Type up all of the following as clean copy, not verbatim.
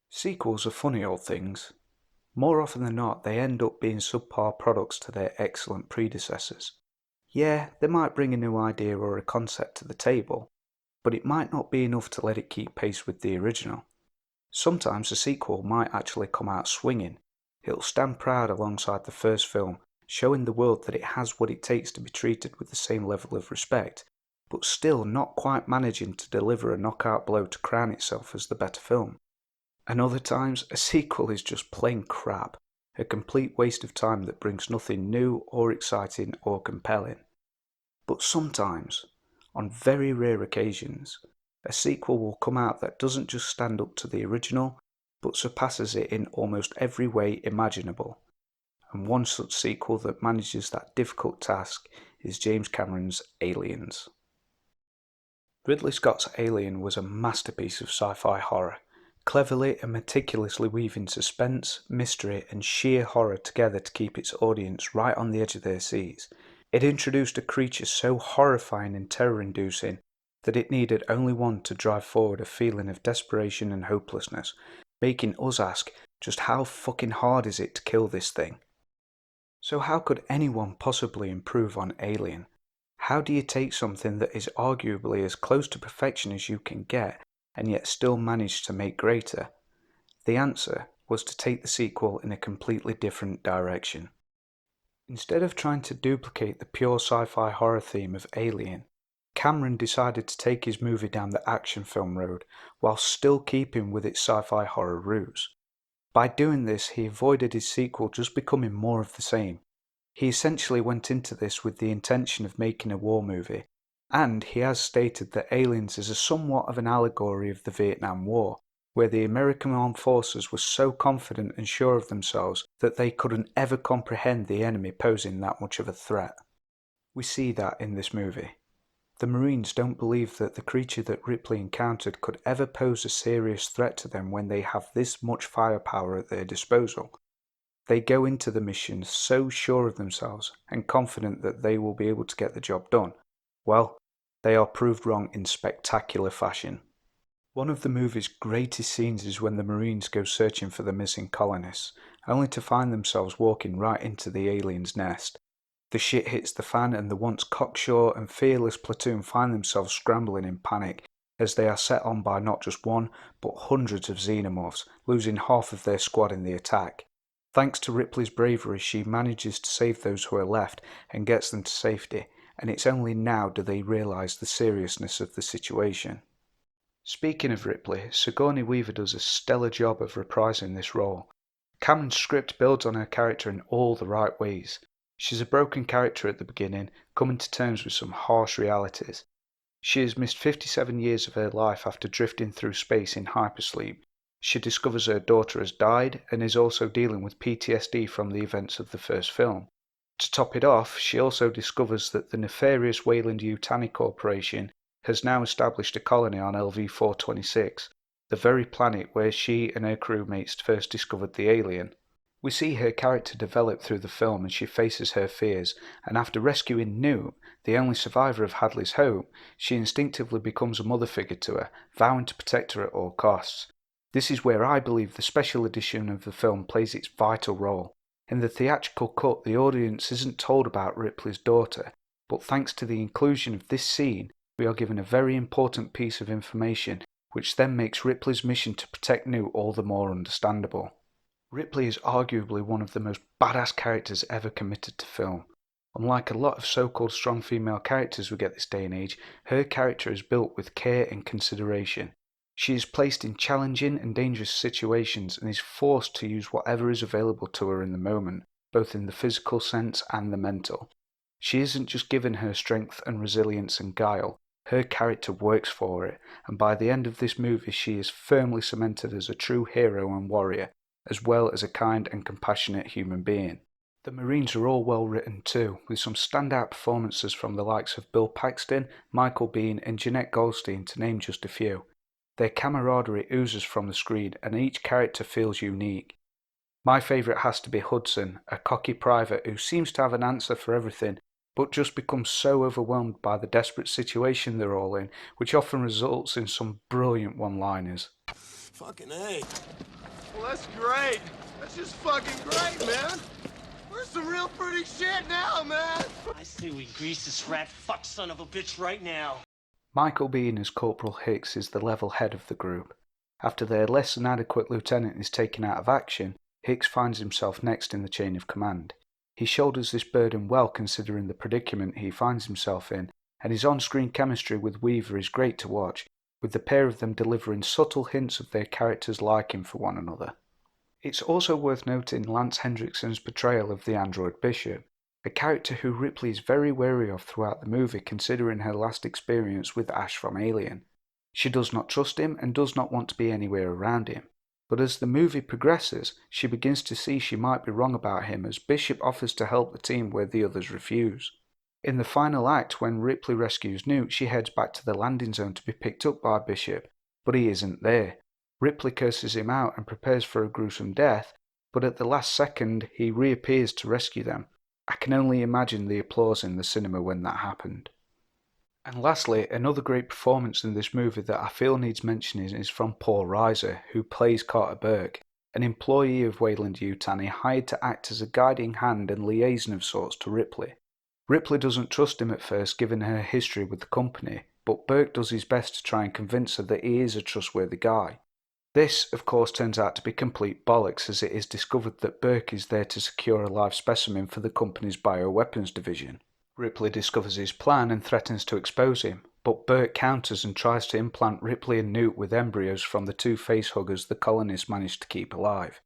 Sequels are funny old things. More often than not, they end up being subpar products to their excellent predecessors. Yeah, they might bring a new idea or a concept to the table, but it might not be enough to let it keep pace with the original. Sometimes a sequel might actually come out swinging. It'll stand proud alongside the first film, showing the world that it has what it takes to be treated with the same level of respect, but still not quite managing to deliver a knockout blow to crown itself as the better film. And other times, a sequel is just plain crap, a complete waste of time that brings nothing new or exciting or compelling. But sometimes, on very rare occasions, a sequel will come out that doesn't just stand up to the original, but surpasses it in almost every way imaginable. And one such sequel that manages that difficult task is James Cameron's Aliens. Ridley Scott's Alien was a masterpiece of sci-fi horror, cleverly and meticulously weaving suspense, mystery, and sheer horror together to keep its audience right on the edge of their seats. It introduced a creature so horrifying and terror-inducing that it needed only one to drive forward a feeling of desperation and hopelessness, making us ask, just how fucking hard is it to kill this thing? So how could anyone possibly improve on Alien? How do you take something that is arguably as close to perfection as you can get, and yet still manage to make greater? The answer was to take the sequel in a completely different direction. Instead of trying to duplicate the pure sci-fi horror theme of Alien, Cameron decided to take his movie down the action film road while still keeping with its sci-fi horror roots. By doing this, he avoided his sequel just becoming more of the same. He essentially went into this with the intention of making a war movie, and he has stated that Aliens is a somewhat of an allegory of the Vietnam War, where the American armed forces were so confident and sure of themselves that they couldn't ever comprehend the enemy posing that much of a threat. We see that in this movie. The Marines don't believe that the creature that Ripley encountered could ever pose a serious threat to them when they have this much firepower at their disposal. They go into the mission so sure of themselves and confident that they will be able to get the job done. Well, they are proved wrong in spectacular fashion. One of the movie's greatest scenes is when the Marines go searching for the missing colonists, only to find themselves walking right into the aliens' nest. The shit hits the fan and the once cocksure and fearless platoon find themselves scrambling in panic as they are set on by not just one, but hundreds of xenomorphs, losing half of their squad in the attack. Thanks to Ripley's bravery, she manages to save those who are left and gets them to safety, and it's only now do they realise the seriousness of the situation. Speaking of Ripley, Sigourney Weaver does a stellar job of reprising this role. Cameron's script builds on her character in all the right ways. She's a broken character at the beginning, coming to terms with some harsh realities. She has missed 57 years of her life after drifting through space in hypersleep. She discovers her daughter has died and is also dealing with PTSD from the events of the first film. To top it off, she also discovers that the nefarious Weyland-Yutani Corporation has now established a colony on LV-426, the very planet where she and her crewmates first discovered the alien. We see her character develop through the film as she faces her fears, and after rescuing Newt, the only survivor of Hadley's home, she instinctively becomes a mother figure to her, vowing to protect her at all costs. This is where I believe the special edition of the film plays its vital role. In the theatrical cut, the audience isn't told about Ripley's daughter, but thanks to the inclusion of this scene, we are given a very important piece of information, which then makes Ripley's mission to protect Newt all the more understandable. Ripley is arguably one of the most badass characters ever committed to film. Unlike a lot of so-called strong female characters we get this day and age, her character is built with care and consideration. She is placed in challenging and dangerous situations and is forced to use whatever is available to her in the moment, both in the physical sense and the mental. She isn't just given her strength and resilience and guile, her character works for it, and by the end of this movie she is firmly cemented as a true hero and warrior, as well as a kind and compassionate human being. The Marines are all well written too, with some standout performances from the likes of Bill Paxton, Michael Biehn and Jeanette Goldstein to name just a few. Their camaraderie oozes from the screen and each character feels unique. My favourite has to be Hudson, a cocky private who seems to have an answer for everything, but just becomes so overwhelmed by the desperate situation they're all in, which often results in some brilliant one-liners. Fucking A. Well, that's great. That's just fucking great, man. We're some real pretty shit now, man. I say we grease this rat fuck son of a bitch right now. Michael Biehn as Corporal Hicks is the level head of the group. After their less than adequate lieutenant is taken out of action, Hicks finds himself next in the chain of command. He shoulders this burden well considering the predicament he finds himself in, and his on-screen chemistry with Weaver is great to watch, with the pair of them delivering subtle hints of their characters' liking for one another. It's also worth noting Lance Henriksen's portrayal of the android Bishop, a character who Ripley is very wary of throughout the movie considering her last experience with Ash from Alien. She does not trust him and does not want to be anywhere around him. But as the movie progresses, she begins to see she might be wrong about him as Bishop offers to help the team where the others refuse. In the final act, when Ripley rescues Newt, she heads back to the landing zone to be picked up by Bishop, but he isn't there. Ripley curses him out and prepares for a gruesome death, but at the last second he reappears to rescue them. I can only imagine the applause in the cinema when that happened. And lastly, another great performance in this movie that I feel needs mentioning is from Paul Reiser, who plays Carter Burke, an employee of Weyland-Yutani hired to act as a guiding hand and liaison of sorts to Ripley. Ripley doesn't trust him at first given her history with the company, but Burke does his best to try and convince her that he is a trustworthy guy. This, of course, turns out to be complete bollocks as it is discovered that Burke is there to secure a live specimen for the company's bioweapons division. Ripley discovers his plan and threatens to expose him, but Burke counters and tries to implant Ripley and Newt with embryos from the two facehuggers the colonists managed to keep alive.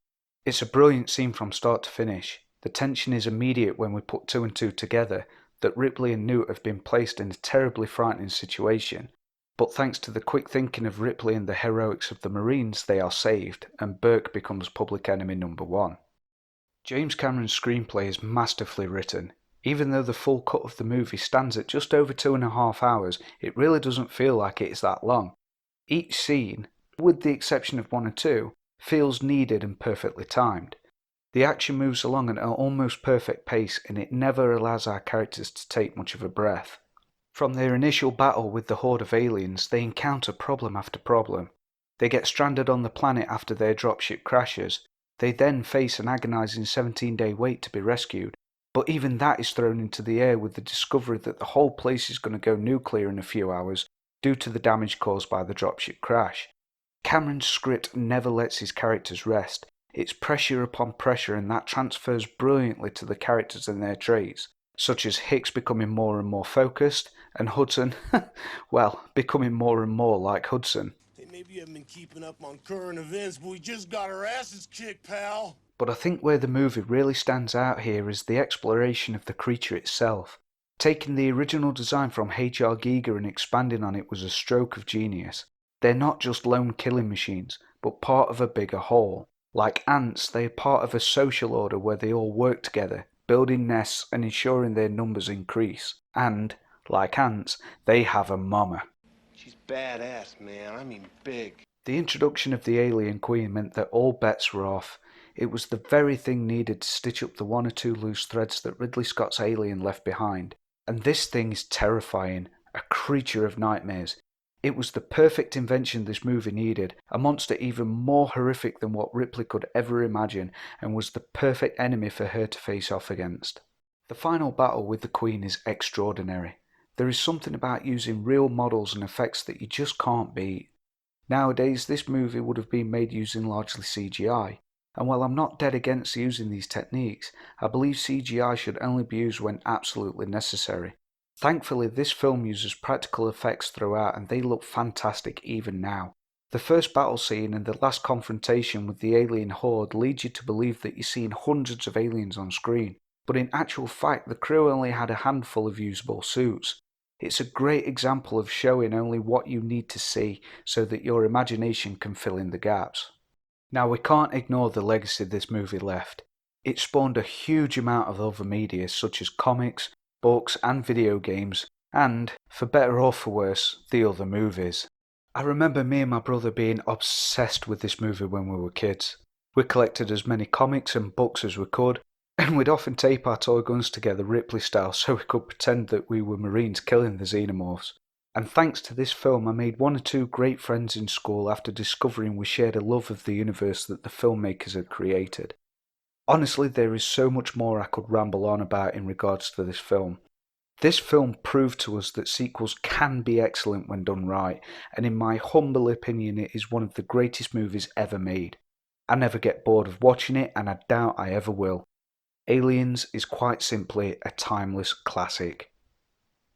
It's a brilliant scene from start to finish. The tension is immediate when we put two and two together, that Ripley and Newt have been placed in a terribly frightening situation, but thanks to the quick thinking of Ripley and the heroics of the Marines, they are saved, and Burke becomes public enemy number one. James Cameron's screenplay is masterfully written. Even though the full cut of the movie stands at just over 2.5 hours, it really doesn't feel like it is that long. Each scene, with the exception of one or two, feels needed and perfectly timed. The action moves along at an almost perfect pace and it never allows our characters to take much of a breath. From their initial battle with the horde of aliens, they encounter problem after problem. They get stranded on the planet after their dropship crashes. They then face an agonizing 17-day wait to be rescued, but even that is thrown into the air with the discovery that the whole place is going to go nuclear in a few hours due to the damage caused by the dropship crash. Cameron's script never lets his characters rest. It's pressure upon pressure, and that transfers brilliantly to the characters and their traits, such as Hicks becoming more and more focused, and Hudson, well, becoming more and more like Hudson. Hey, maybe you haven't been keeping up on current events, but we just got our asses kicked, pal. But I think where the movie really stands out here is the exploration of the creature itself. Taking the original design from H.R. Giger and expanding on it was a stroke of genius. They're not just lone killing machines, but part of a bigger whole. Like ants, they are part of a social order where they all work together, building nests and ensuring their numbers increase. And, like ants, they have a mama. She's badass, man. I mean big. The introduction of the alien queen meant that all bets were off. It was the very thing needed to stitch up the one or two loose threads that Ridley Scott's Alien left behind. And this thing is terrifying, a creature of nightmares. It was the perfect invention this movie needed, a monster even more horrific than what Ripley could ever imagine, and was the perfect enemy for her to face off against. The final battle with the Queen is extraordinary. There is something about using real models and effects that you just can't beat. Nowadays, this movie would have been made using largely CGI, and while I'm not dead against using these techniques, I believe CGI should only be used when absolutely necessary. Thankfully, this film uses practical effects throughout and they look fantastic even now. The first battle scene and the last confrontation with the alien horde lead you to believe that you're seeing hundreds of aliens on screen, but in actual fact the crew only had a handful of usable suits. It's a great example of showing only what you need to see so that your imagination can fill in the gaps. Now we can't ignore the legacy this movie left. It spawned a huge amount of other media such as comics, books and video games, and, for better or for worse, the other movies. I remember me and my brother being obsessed with this movie when we were kids. We collected as many comics and books as we could, and we'd often tape our toy guns together Ripley style so we could pretend that we were Marines killing the xenomorphs. And thanks to this film, I made one or two great friends in school after discovering we shared a love of the universe that the filmmakers had created. Honestly, there is so much more I could ramble on about in regards to this film. This film proved to us that sequels can be excellent when done right, and in my humble opinion, it is one of the greatest movies ever made. I never get bored of watching it, and I doubt I ever will. Aliens is quite simply a timeless classic.